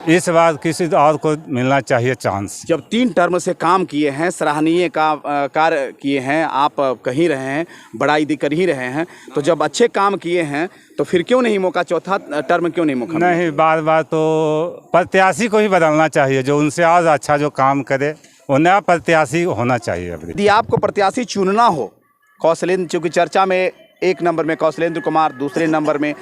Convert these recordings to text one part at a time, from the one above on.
इस बार किसी और को मिलना चाहिए चांस। जब 3 टर्म से काम किए हैं, सराहनीय कार्य किए हैं, आप कहीं रहे हैं, बड़ाई कर ही रहे हैं, तो जब अच्छे काम किए हैं तो फिर क्यों नहीं मौका, चौथा टर्म क्यों नहीं मौका? नहीं, बार बार तो प्रत्याशी को ही बदलना चाहिए, जो उनसे और अच्छा जो काम करे वो नया प्रत्याशी होना चाहिए। अभी यदि आपको प्रत्याशी चुनना हो, कौशलेंद्र, चूँकि चर्चा में 1 नंबर में कौशलेंद्र कुमार, दूसरे नंबर में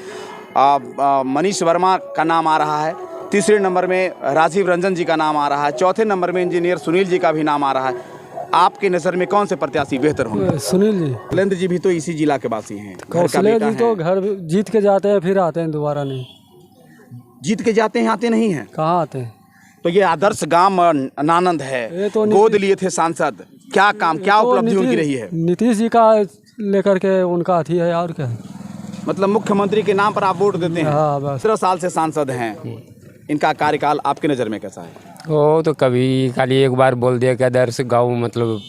मनीष वर्मा का नाम आ रहा है, तीसरे नंबर में राजीव रंजन जी का नाम आ रहा है, चौथे नंबर में इंजीनियर सुनील जी का भी नाम आ रहा है, आपके नज़र में कौन से प्रत्याशी बेहतर होंगे? सुनील जी। कौशलेंद्र जी भी तो इसी जिला के वासी हैं। कौशलेंद्र जी तो घर जीत के जाते हैं, फिर आते हैं दोबारा नहीं। जीत के जाते हैं, आते नहीं हैं? कहाँ आते हैं? तो ये आदर्श गांव नानंद है, तो गोद लिए थे सांसद, क्या काम, क्या उपलब्धि उनकी रही है? नीतीश जी का लेकर के उनका अथी है, और क्या है? मतलब मुख्यमंत्री के नाम पर आप वोट देते हैं? हाँ, बस। 17 साल से सांसद हैं, इनका कार्यकाल आपकी नज़र में कैसा है? वो तो कभी खाली एक बार बोल दिया कि आदर्श गाँव मतलब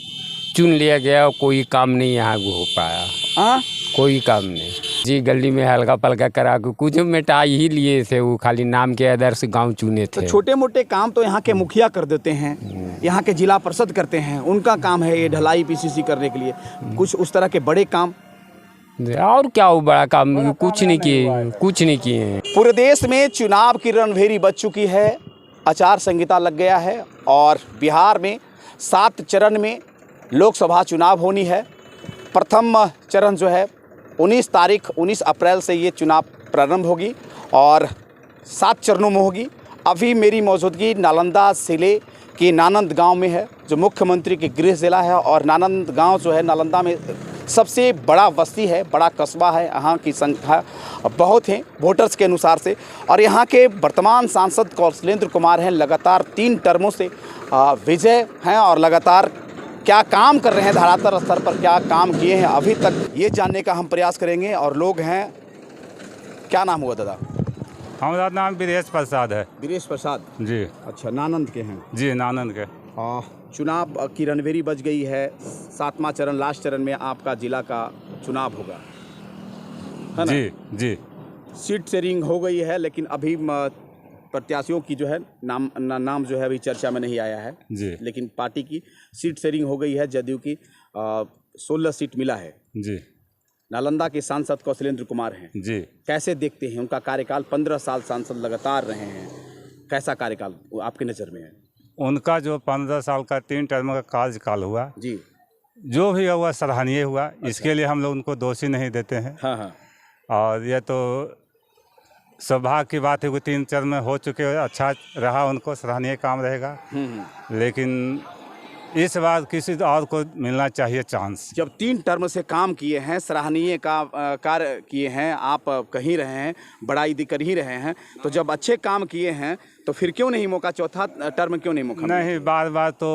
चुन लिया गया, कोई काम नहीं यहाँ हो पाया। हाँ, कोई काम नहीं जी, गली में हल्का पलका करा के कुछ मिटा ही लिए थे, वो खाली नाम के आदर्श गांव चुने थे। तो छोटे मोटे काम तो यहाँ के मुखिया कर देते हैं, यहाँ के जिला परिषद करते हैं, उनका काम है ये ढलाई पीसीसी करने के लिए। कुछ उस तरह के बड़े काम और क्या वो बड़ा काम कुछ नहीं किए, कुछ नहीं किए। पूरे देश में चुनाव की रणभेरी बज चुकी है, आचार संहिता लग गया है और बिहार में 7 चरण में लोकसभा चुनाव होनी है। प्रथम चरण जो है 19 अप्रैल से ये चुनाव प्रारंभ होगी और 7 चरणों में होगी। अभी मेरी मौजूदगी नालंदा जिले के नानंद गांव में है, जो मुख्यमंत्री के गृह जिला है। और नानंद गांव जो है नालंदा में सबसे बड़ा बस्ती है, बड़ा कस्बा है, यहाँ की संख्या बहुत है वोटर्स के अनुसार से। और यहाँ के वर्तमान सांसद कौशलेंद्र कुमार हैं, लगातार 3 टर्मों से विजय हैं और लगातार क्या काम कर रहे हैं, धरातल स्तर पर क्या काम किए हैं अभी तक, ये जानने का हम प्रयास करेंगे। और लोग हैं, क्या नाम हुआ दादा? हमारा नाम वीरेश प्रसाद है। वीरेश प्रसाद जी। अच्छा, नानंद के हैं? जी, नानंद के। चुनाव की रणभेरी बज गई है, 7वां चरण, लास्ट चरण में आपका जिला का चुनाव होगा, है ना? जी जी। सीट शेयरिंग हो गई है, लेकिन अभी प्रत्याशियों की जो है नाम जो है अभी चर्चा में नहीं आया है जी। लेकिन पार्टी की सीट शेयरिंग हो गई है। जदयू की 16 सीट मिला है जी। नालंदा के सांसद कौशलेंद्र कुमार हैं जी। कैसे देखते हैं उनका कार्यकाल? 15 साल सांसद लगातार रहे हैं, कैसा कार्यकाल आपकी नज़र में है? उनका जो 15 साल का 3 टर्म का कार्यकाल हुआ जी, जो भी हुआ सराहनीय हुआ। इसके लिए हम लोग उनको दोषी नहीं देते हैं। हाँ हाँ। और ये तो सौभाग्य की बात है कि 3 चरण में हो चुके, अच्छा रहा, उनको सराहनीय काम रहेगा। लेकिन इस बार किसी और को मिलना चाहिए चांस। जब 3 टर्म से काम किए हैं, सराहनीय कार्य किए हैं, आप कहीं रहे हैं, बड़ाई कर ही रहे हैं, तो जब अच्छे काम किए हैं तो फिर क्यों नहीं मौका, चौथा टर्म क्यों नहीं मौका? नहीं, बार बार तो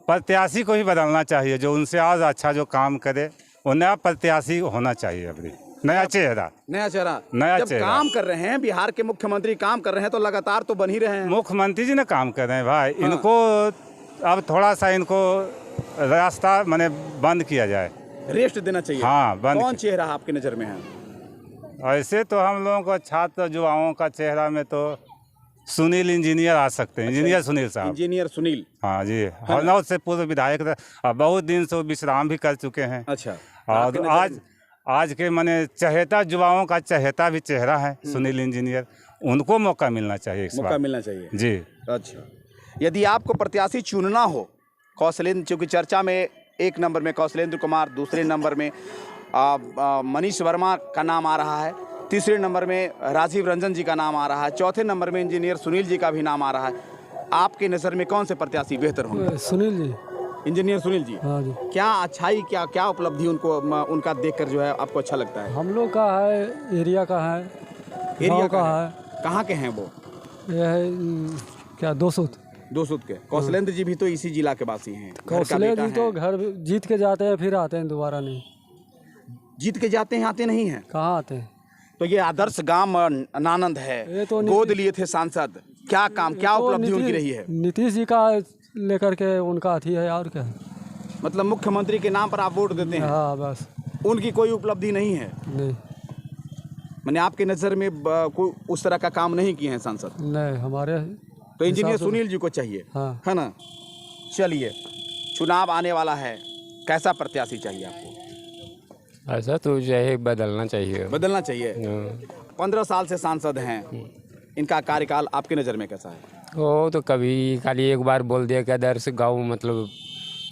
प्रत्याशी को ही बदलना चाहिए, जो उनसे और अच्छा जो काम करे वो नया प्रत्याशी होना चाहिए। अभी नया चेहरा, नया चेहरा, नया जब चेहरा। काम कर रहे हैं, बिहार के मुख्यमंत्री काम कर रहे हैं, तो लगातार तो बन ही रहे हैं। मुख्यमंत्री जी ने काम कर रहे हैं भाई। इनको अब थोड़ा सा इनको रास्ता माने बंद किया जाए, रेस्ट देना चाहिए। हाँ, बंद। कौन चेहरा आपकी नज़र में है? ऐसे तो हम लोगों को छात्र युवाओं का चेहरा में तो सुनील इंजीनियर आ सकते हैं। इंजीनियर सुनील साहब। इंजीनियर सुनील, हाँ जी, हरनौत से पूर्व विधायक थे और बहुत दिन से वो विश्राम भी कर चुके हैं। अच्छा। और आज के माने चहेता युवाओं का चहेता भी चेहरा है सुनील इंजीनियर, उनको मौका मिलना चाहिए, इस मौका बार मिलना चाहिए जी। अच्छा, यदि आपको प्रत्याशी चुनना हो, कौशलेंद्र, चूँकि चर्चा में 1 नंबर में कौशलेंद्र कुमार, दूसरे नंबर में मनीष वर्मा का नाम आ रहा है, तीसरे नंबर में राजीव रंजन जी का नाम आ रहा है, चौथे नंबर में इंजीनियर सुनील जी का भी नाम आ रहा है, आपके नज़र में कौन से प्रत्याशी बेहतर होंगे? सुनील जी। इंजीनियर सुनील जी। हाँ जी। क्या अच्छाई, क्या उपलब्धि उनको, उनका देखकर जो है आपको अच्छा लगता है? हम लोग का है, एरिया का है, एरिया का है। कहाँ के हैं वो? यह है क्या, 200 के। कौशलेंद्र जी भी तो इसी जिला के वासी हैं। कौशलेंद्र जी तो घर जीत के जाते हैं, फिर आते हैं दोबारा नहीं। जीत के जाते हैं, आते नहीं हैं? कहाँ आते हैं? तो ये आदर्श गांव नानंद है, तो गोद लिए थे सांसद, क्या काम, क्या उपलब्धि उनकी रही है? नीतीश जी का लेकर के उनका अथी है, और क्या है? मतलब मुख्यमंत्री के नाम पर आप वोट देते हैं? हाँ, बस। उनकी कोई उपलब्धि नहीं है? नहीं। मैंने आपके नज़र में कोई उस तरह का काम नहीं किए हैं सांसद, नहीं हमारे तो इंजीनियर सुनील जी को चाहिए, हाँ। है ना। चलिए, चुनाव आने वाला है, कैसा प्रत्याशी चाहिए आपको? ऐसा तो जो है बदलना चाहिए। बदलना चाहिए। हाँ। 15 साल से सांसद हैं, इनका कार्यकाल आपकी नज़र में कैसा है? वो तो कभी खाली एक बार बोल दिया कि आदर्श गाँव मतलब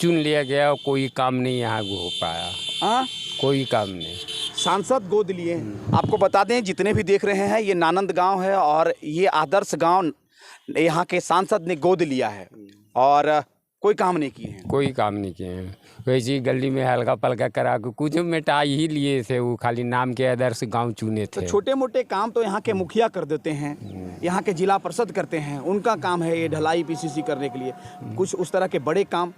चुन लिया गया, कोई काम नहीं यहाँ हो पाया। हाँ, कोई काम नहीं। सांसद गोद लिए। आपको बता दें, जितने भी देख रहे हैं, ये नानंद गांव है और ये आदर्श गांव यहाँ के सांसद ने गोद लिया है और कोई काम नहीं किए हैं। कोई काम नहीं किए हैं। वैसे ही गली में हल्का पलका करा के कुछ मिटा ही लिए थे, वो खाली नाम के आदर्श गांव चुने तो थे। छोटे मोटे काम तो यहाँ के मुखिया कर देते हैं, यहाँ के जिला परिषद करते हैं, उनका काम है ये ढलाई पीसीसी करने के लिए। कुछ उस तरह के बड़े काम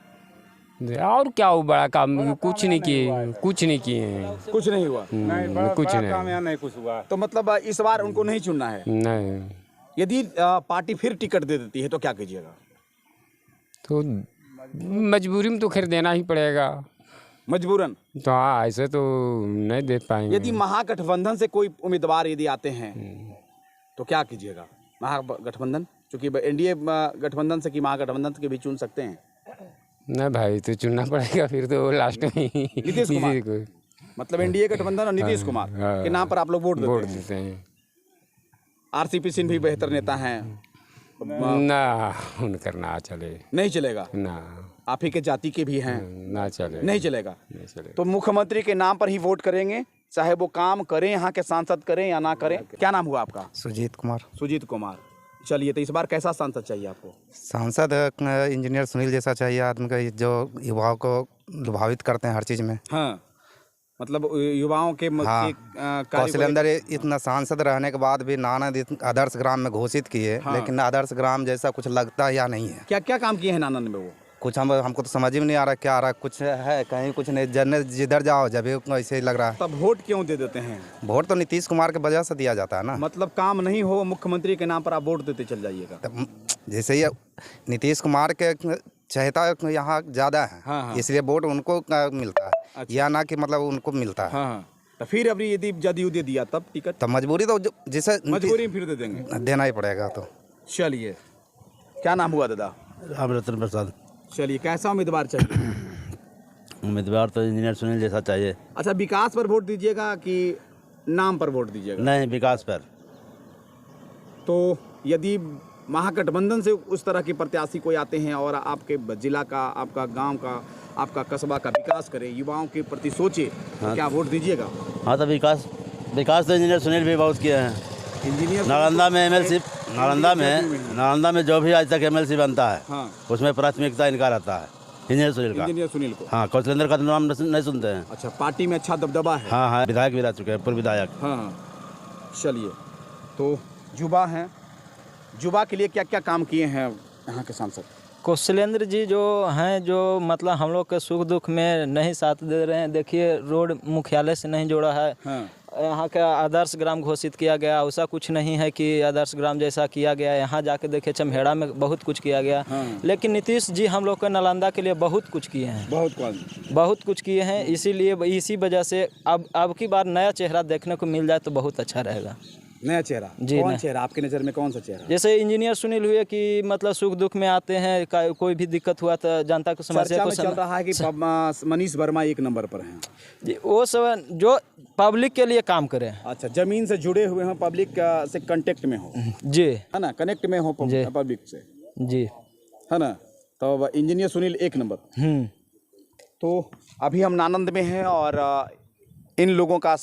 और क्या वो बड़ा काम कुछ नहीं किए, कुछ नहीं किए हैं। कुछ नहीं हुआ। कुछ नहीं। काम यहाँ नहीं कुछ हुआ। तो मतलब इस बार उनको नहीं चुनना है। नहीं यदि पार्टी फिर टिकट दे देती है तो क्या कीजिएगा? तो मजबूरी में तो खैर देना ही पड़ेगा। मजबूरन। तो हाँ, ऐसे तो नहीं दे पाएंगे। यदि महागठबंधन से कोई उम्मीदवार यदि आते हैं तो क्या कीजिएगा? महागठबंधन, चूंकि एनडीए गठबंधन से कि महागठबंधन के भी चुन सकते हैं। नहीं भाई, तो चुनना पड़ेगा फिर तो लास्ट में ही नीतीश कुमार को। मतलब एनडीए गठबंधन और नीतीश कुमार के नाम पर आप लोग वोट देते हैं। आरसीपी सिंह भी बेहतर नेता हैं। ना उनकर ना चले। नहीं चलेगा। ना आप ही के जाति के भी हैं। ना चले। नहीं चलेगा। नहीं चले। तो मुख्यमंत्री के नाम पर ही वोट करेंगे, चाहे वो काम करें, यहाँ के सांसद करें या ना करें। क्या नाम हुआ आपका? सुजीत कुमार। सुजीत कुमार। चलिए, तो इस बार कैसा सांसद चाहिए आपको? सांसद इंजीनियर सुनील जैसा चाहिए आदमी का, जो युवाओं को प्रभावित करते हैं हर चीज़ में। हाँ, मतलब युवाओं के हाँ, कौशलेंद्र इतना सांसद रहने के बाद भी नानद आदर्श ग्राम में घोषित किए, हाँ। लेकिन आदर्श ग्राम जैसा कुछ लगता या नहीं है। क्या क्या काम किए हैं नानंद में वो? कुछ हमको तो समझ में नहीं आ रहा क्या आ रहा, कुछ है कहीं कुछ नहीं, जन्नत जिधर जाओ जब ऐसे ही लग रहा है। तब वोट क्यों दे देते हैं? वोट तो नीतीश कुमार के वजह से दिया जाता है ना। मतलब काम नहीं हो, मुख्यमंत्री के नाम पर आप वोट देते चल जाइएगा। तब जैसे ही नीतीश कुमार के चहेता यहाँ ज़्यादा है, हाँ। इसलिए वोट उनको मिलता है। अच्छा। या ना कि मतलब उनको मिलता है। हाँ, तो फिर अभी यदि जदयू दे दिया तब टिकट? तो मजबूरी तो जिसे मजबूरी में फिर दे देंगे। देना ही पड़ेगा। तो चलिए, क्या नाम हुआ दादा? राम रतन प्रसाद। चलिए, कैसा उम्मीदवार चाहिए? उम्मीदवार तो इंजीनियर सुनील जैसा चाहिए। अच्छा, विकास पर वोट दीजिएगा कि नाम पर वोट दीजिएगा? नहीं, विकास पर। तो यदि महागठबंधन से उस तरह के प्रत्याशी कोई आते हैं और आपके जिला का, आपका गांव का, आपका कस्बा का विकास करे, युवाओं के प्रति सोचे, तो क्या वोट दीजिएगा? हाँ, तो विकास तो इंजीनियर सुनील भी बहुत किए हैं। इंजीनियर नालंदा में एमएलसी, नालंदा में जो भी आज तक एमएलसी बनता है, हाँ, उसमें प्राथमिकता इनका रहता है, इंजीनियर सुनील का। इंजीनियर सुनील को। हाँ, कौशलेंद्र का तो नाम नहीं सुनते हैं। अच्छा, पार्टी में अच्छा दबदबा है। हाँ, विधायक भी रह चुके हैं, पूर्व विधायक। हाँ, चलिए, तो युवा हैं, युवा के लिए क्या क्या काम किए हैं यहाँ के सांसद? कौशलेंद्र जी जो हैं, जो मतलब हम लोग के सुख दुख में नहीं साथ दे रहे हैं। देखिए, रोड मुख्यालय से नहीं जोड़ा है। हाँ, यहाँ का आदर्श ग्राम घोषित किया गया, ऐसा कुछ नहीं है कि आदर्श ग्राम जैसा किया गया। यहाँ जाके देखिए, चमहेड़ा में बहुत कुछ किया गया। हाँ। लेकिन नीतीश जी हम लोग के नालंदा के लिए बहुत कुछ किए हैं, बहुत कुछ किए हैं। इसीलिए इसी वजह से अब की बार नया चेहरा देखने को मिल जाए तो बहुत अच्छा रहेगा। नया चेहरा? जी, कौन चेहरा आपकी नज़र में? कौन सा चेहरा? जैसे इंजीनियर सुनील हुए कि मतलब सुख दुख में आते हैं, कोई भी दिक्कत हुआ तो जनता को समस्या को चल रहा है कि मनीष वर्मा एक नंबर पर हैं। जी, वो सब जो पब्लिक के लिए काम करें। अच्छा, जमीन से जुड़े हुए हैं, पब्लिक से कांटेक्ट में हो, जी, है ना, कनेक्ट में हो पब्लिक से, जी, है ना। तो इंजीनियर सुनील एक नंबर। तो अभी हम नानंद में हैं और इन लोगों का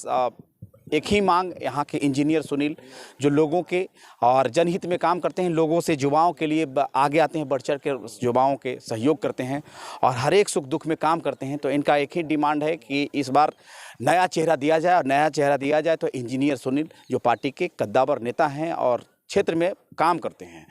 एक ही मांग, यहाँ के इंजीनियर सुनील जो लोगों के और जनहित में काम करते हैं, लोगों से युवाओं के लिए आगे आते हैं, बढ़ चढ़ के युवाओं के सहयोग करते हैं और हर एक सुख दुख में काम करते हैं। तो इनका एक ही डिमांड है कि इस बार नया चेहरा दिया जाए, और नया चेहरा दिया जाए तो इंजीनियर सुनील जो पार्टी के कद्दावर नेता हैं और क्षेत्र में काम करते हैं।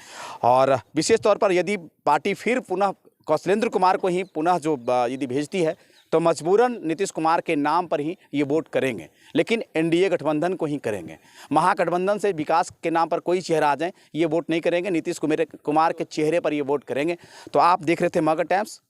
और विशेष तौर पर यदि पार्टी फिर पुनः कौशलेंद्र कुमार को ही पुनः जो यदि भेजती है तो मजबूरन नीतीश कुमार के नाम पर ही ये वोट करेंगे, लेकिन एनडीए गठबंधन को ही करेंगे। महागठबंधन से विकास के नाम पर कोई चेहरा आ जाए ये वोट नहीं करेंगे, नीतीश कुमार के चेहरे पर ये वोट करेंगे। तो आप देख रहे थे मगध टाइम्स।